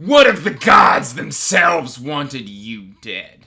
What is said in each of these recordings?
What if the gods themselves wanted you dead?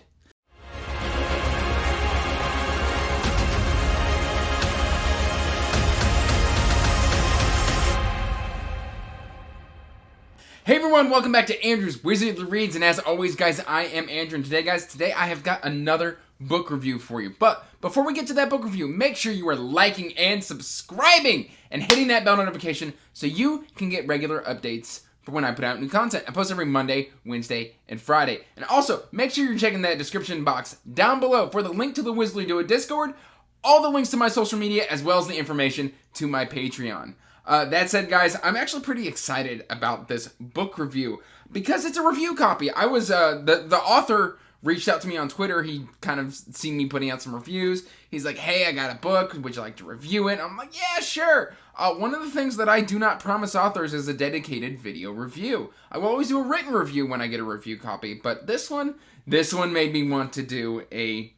Hey everyone, welcome back to Andrew's Wizardly Reads, and as always guys, I am Andrew, and today I have got another book review for you. But before we get to that book review, make sure you are liking and subscribing and hitting that bell notification so you can get regular updates for when I put out new content. I post every Monday, Wednesday, and Friday. And also, make sure you're checking that description box down below for the link to the Wizardly Do It Discord, all the links to my social media, as well as the information to my Patreon. That said, guys, I'm actually pretty excited about this book review because it's a review copy. I was, the author reached out to me on Twitter. He kind of seen me putting out some reviews. He's like, hey, I got a book. Would you like to review it? I'm like, yeah, sure. One of the things that I do not promise authors is a dedicated video review. I will always do a written review when I get a review copy, but this one made me want to do a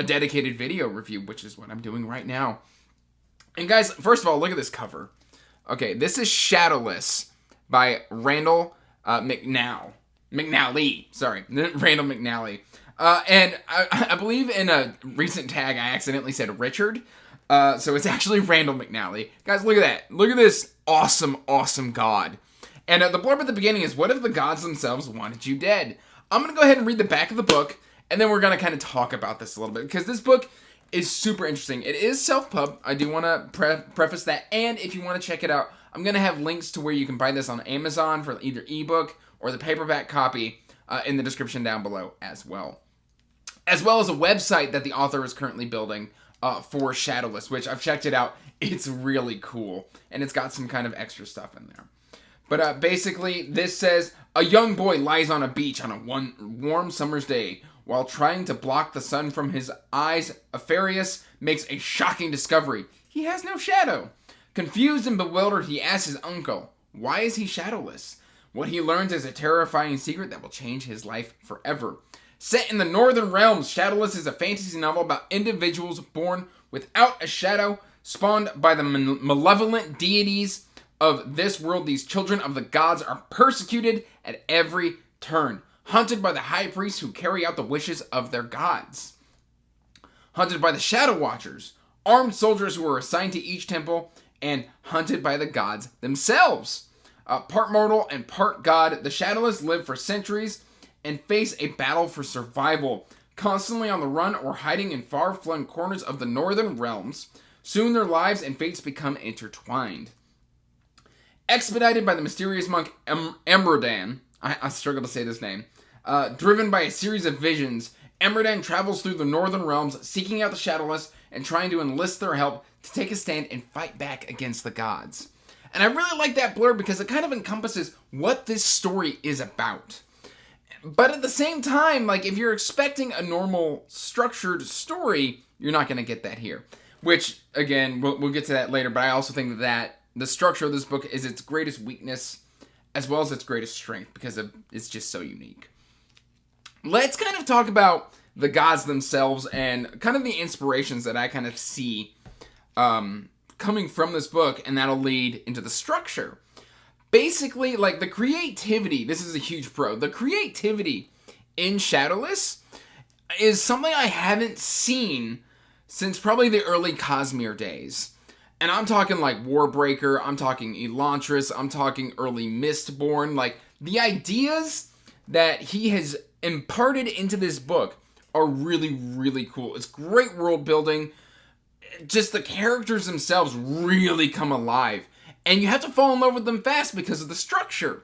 dedicated video review, which is what I'm doing right now. And guys, first of all, look at this cover. Okay, this is Shadowless by Randall Randall McNally. And I believe in a recent tag I accidentally said Richard. So it's actually Randall McNally. Guys, look at that. Look at this awesome god. And the blurb at the beginning is, what if the gods themselves wanted you dead? I'm going to go ahead and read the back of the book, and then we're going to kind of talk about this a little bit, because this book is super interesting. It is self-pub. I do want to preface that. And if you want to check it out, I'm going to have links to where you can buy this on Amazon for either ebook or the paperback copy in the description down below as well. As well as a website that the author is currently building for Shadowless, which I've checked it out. It's really cool. And it's got some kind of extra stuff in there. But basically, this says, a young boy lies on a beach on a warm summer's day. While trying to block the sun from his eyes, Apharius makes a shocking discovery. He has no shadow. Confused and bewildered, he asks his uncle, why is he shadowless? What he learns is a terrifying secret that will change his life forever. Set in the Northern Realms, Shadowless is a fantasy novel about individuals born without a shadow, spawned by the malevolent deities of this world. These children of the gods are persecuted at every turn. Hunted by the high priests who carry out the wishes of their gods. Hunted by the Shadow Watchers, armed soldiers who are assigned to each temple, and hunted by the gods themselves. Part mortal and part god, the Shadowless live for centuries and face a battle for survival, constantly on the run or hiding in far-flung corners of the Northern Realms. Soon their lives and fates become intertwined. Expedited by the mysterious monk Emrodan, I struggle to say this name. Driven by a series of visions, Emrodan travels through the Northern Realms, seeking out the Shadowless and trying to enlist their help to take a stand and fight back against the gods. And I really like that blurb because it kind of encompasses what this story is about. But at the same time, like, if you're expecting a normal structured story, you're not going to get that here. Which, again, we'll get to that later, but I also think that the structure of this book is its greatest weakness as well as its greatest strength, because it's just so unique. Let's kind of talk about the gods themselves and kind of the inspirations that I kind of see coming from this book, and that'll lead into the structure. Basically, like, the creativity, this is a huge pro, the creativity in Shadowless is something I haven't seen since probably the early Cosmere days. And I'm talking like Warbreaker, I'm talking Elantris, I'm talking early Mistborn. Like, the ideas that he has imparted into this book are really, really cool. It's great world building. Just the characters themselves really come alive. And you have to fall in love with them fast because of the structure,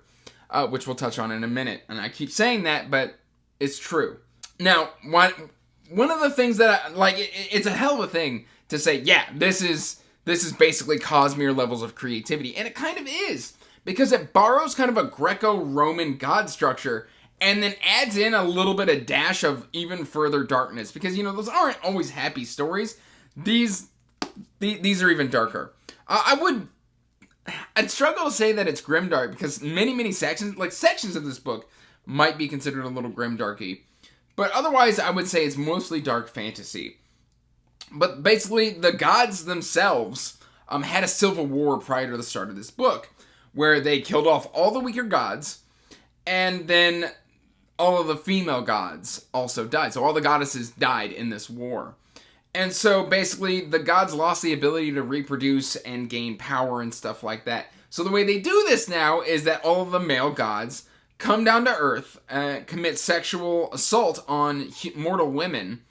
which we'll touch on in a minute. And I keep saying that, but it's true. Now, one of the things that it's a hell of a thing to say, yeah, this is basically Cosmere levels of creativity. And it kind of is, because it borrows kind of a Greco-Roman god structure and then adds in a little bit of dash of even further darkness. Because, those aren't always happy stories. These are even darker. I'd struggle to say that it's grimdark, because many sections of this book might be considered a little grimdarky. But otherwise, I would say it's mostly dark fantasy. But basically, the gods themselves had a civil war prior to the start of this book, where they killed off all the weaker gods And then all of the female gods also died. So all the goddesses died in this war. And so basically the gods lost the ability to reproduce and gain power and stuff like that. So the way they do this now is that all of the male gods come down to Earth, commit sexual assault on mortal women,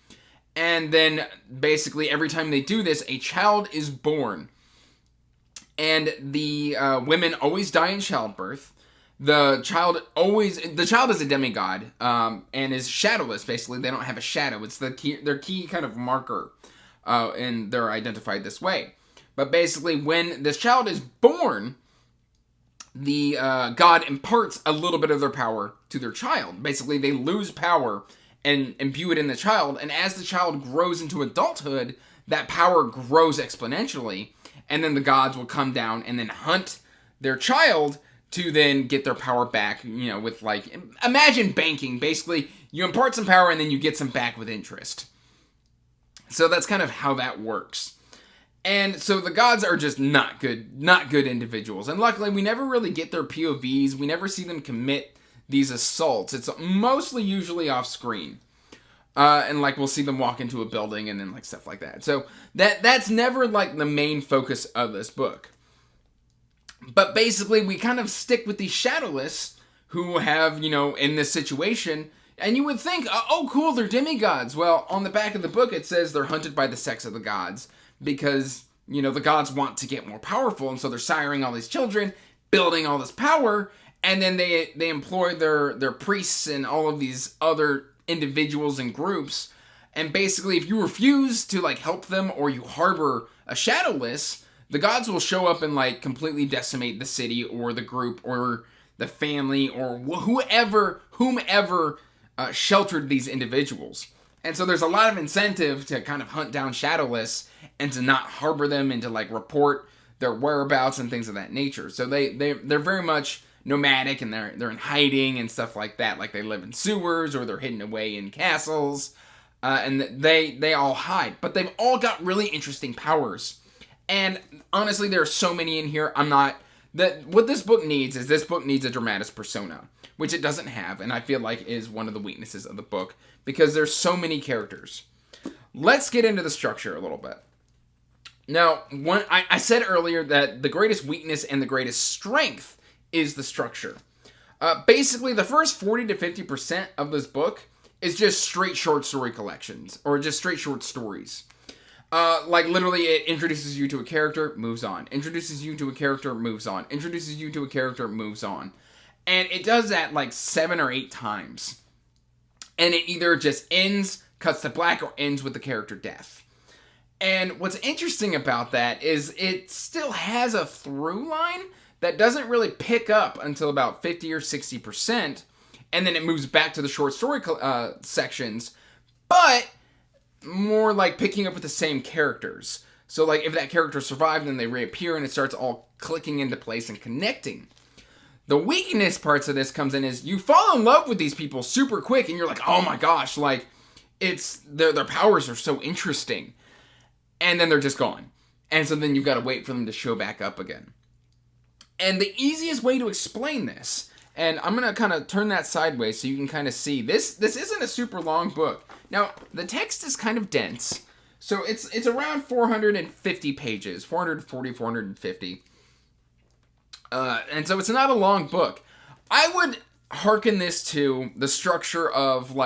and then basically every time they do this, a child is born. And the women always die in childbirth. The child is a demigod, and is shadowless. Basically, they don't have a shadow. It's their key kind of marker, and they're identified this way. But basically, when this child is born, the god imparts a little bit of their power to their child. Basically, they lose power and imbue it in the child, and as the child grows into adulthood, that power grows exponentially, and then the gods will come down and then hunt their child to then get their power back, with imagine banking. Basically, you impart some power and then you get some back with interest. So that's kind of how that works. And so the gods are just not good individuals. And luckily, we never really get their POVs. We never see them commit these assaults. It's mostly usually off screen. And we'll see them walk into a building and then stuff like that. So that's never the main focus of this book. But basically, we kind of stick with these Shadowless who have, in this situation, and you would think, oh, cool, they're demigods. Well, on the back of the book, it says they're hunted by the sex of the gods because, the gods want to get more powerful, and so they're siring all these children, building all this power, and then they employ their priests and all of these other individuals and groups, and basically, if you refuse to, help them or you harbor a Shadowless, the gods will show up and completely decimate the city or the group or the family or whomever sheltered these individuals. And so there's a lot of incentive to kind of hunt down Shadowless and to not harbor them and to report their whereabouts and things of that nature. So they're very much nomadic and they're in hiding and stuff like that. They live in sewers or they're hidden away in castles, and they all hide. But they've all got really interesting powers. And honestly, there are so many in here. What this book needs is a dramatis persona, which it doesn't have, and I feel is one of the weaknesses of the book, because there's so many characters. Let's get into the structure a little bit. Now, I said earlier that the greatest weakness and the greatest strength is the structure. Basically, the first 40 to 50% of this book is just straight short story collections, or just straight short stories. Literally, it introduces you to a character, moves on. Introduces you to a character, moves on. Introduces you to a character, moves on. And it does that 7 or 8 times. And it either just ends, cuts to black, or ends with the character death. And what's interesting about that is it still has a through line that doesn't really pick up until about 50 or 60%. And then it moves back to the short story sections. But more picking up with the same characters. So if that character survived, then they reappear and it starts all clicking into place and connecting. The weakness parts of this comes in is you fall in love with these people super quick and you're oh my gosh, it's their powers are so interesting. And then they're just gone. And so then you've got to wait for them to show back up again. And the easiest way to explain this, and I'm going to kind of turn that sideways so you can kind of see, this isn't a super long book. Now, the text is kind of dense, so it's around 450 pages, 440, 450. And so it's not a long book. I would hearken this to the structure of,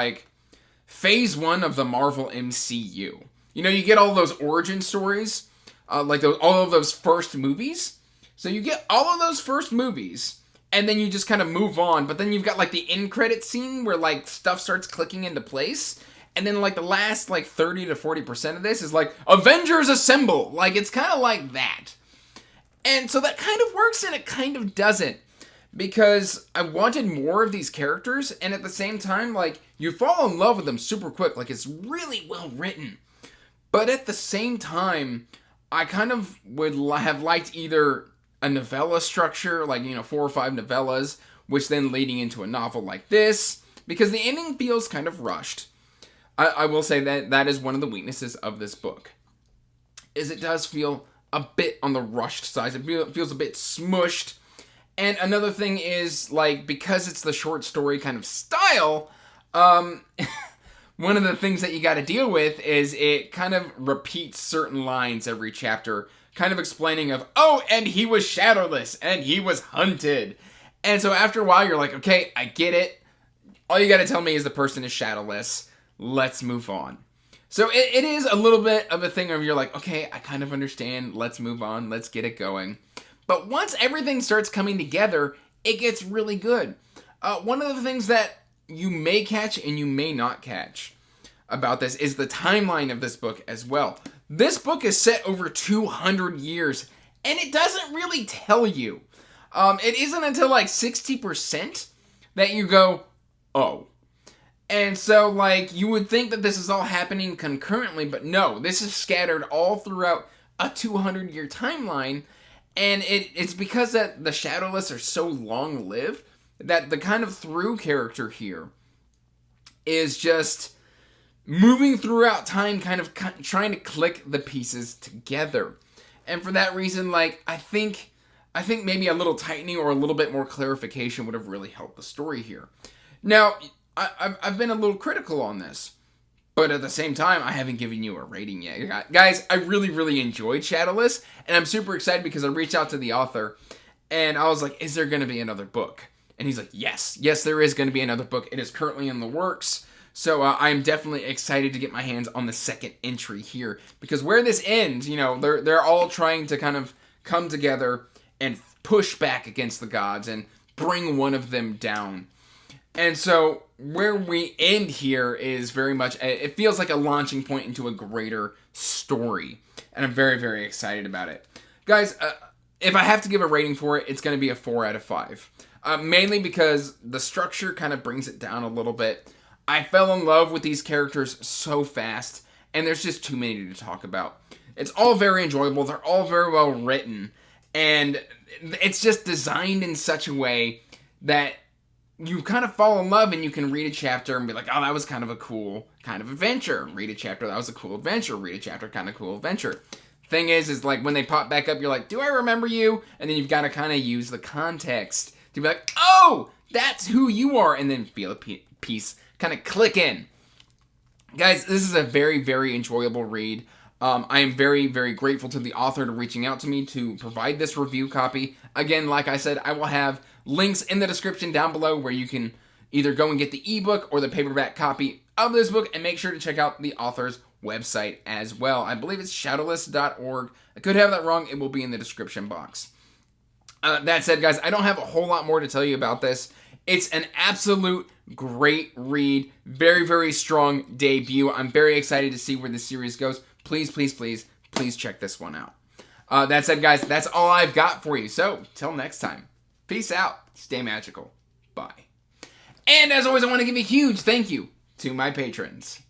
Phase 1 of the Marvel MCU. You get all those origin stories, all of those first movies. So you get all of those first movies, and then you just kind of move on, but then you've got, the end credit scene where, stuff starts clicking into place. And then, the last, 30 to 40% of this is, Avengers Assemble! It's kind of like that. And so that kind of works and it kind of doesn't. Because I wanted more of these characters, and at the same time, you fall in love with them super quick. It's really well written. But at the same time, I kind of would have liked either a novella structure, 4 or 5 novellas, which then leading into a novel like this, because the ending feels kind of rushed. I will say that is one of the weaknesses of this book, is it does feel a bit on the rushed side. It feels a bit smushed, And another thing is, like, because it's the short story kind of style, one of the things that you got to deal with is it kind of repeats certain lines every chapter, kind of explaining of, oh, and he was shadowless, and he was hunted. And so after a while, you're like, okay, I get it. All you got to tell me is the person is shadowless. Let's move on. So it is a little bit of a thing where you're like, okay, I kind of understand. Let's move on. Let's get it going. But once everything starts coming together, it gets really good. One of the things that you may catch and you may not catch about this is the timeline of this book as well. This book is set over 200 years, and it doesn't really tell you. It isn't until like 60% that you go, oh. And so, like, you would think that this is all happening concurrently, but no, this is scattered all throughout a 200-year timeline. And it's because that the Shadowless are so long-lived that the kind of through character here is just moving throughout time, kind of trying to click the pieces together. And for that reason, like, I think maybe a little tightening or a little bit more clarification would have really helped the story here. Now, I've been a little critical on this, but at the same time, I haven't given you a rating yet. Guys, I really, really enjoyed Shadowless, and I'm super excited because I reached out to the author, and I was like, is there going to be another book? And he's like, yes, there is going to be another book. It is currently in the works, so I'm definitely excited to get my hands on the second entry here, because where this ends, you know, they're all trying to kind of come together and push back against the gods and bring one of them down. And so where we end here is very much, it feels like a launching point into a greater story. And I'm very, very excited about it. Guys, if I have to give a rating for it, it's going to be a 4 out of 5. Mainly because the structure kind of brings it down a little bit. I fell in love with these characters so fast, and there's just too many to talk about. It's all very enjoyable. They're all very well written. And it's just designed in such a way that you kind of fall in love and you can read a chapter and be like, oh, that was kind of a cool kind of adventure. Read a chapter, that was a cool adventure. Read a chapter, kind of cool adventure. Thing is like when they pop back up, you're like, do I remember you? And then you've got to kind of use the context to be like, oh, that's who you are. And then feel a piece kind of click in. Guys, this is a very, very enjoyable read. I am very, very grateful to the author to reaching out to me to provide this review copy. Again, like I said, I will have links in the description down below where you can either go and get the ebook or the paperback copy of this book, and make sure to check out the author's website as well. I believe it's shadowless.org. I could have that wrong. It will be in the description box. That said, guys, I don't have a whole lot more to tell you about this. It's an absolute great read. Very, very strong debut. I'm very excited to see where the series goes. Please, please, please, please check this one out. That said, guys, that's all I've got for you. So, till next time, peace out. Stay magical. Bye. And as always, I want to give a huge thank you to my patrons.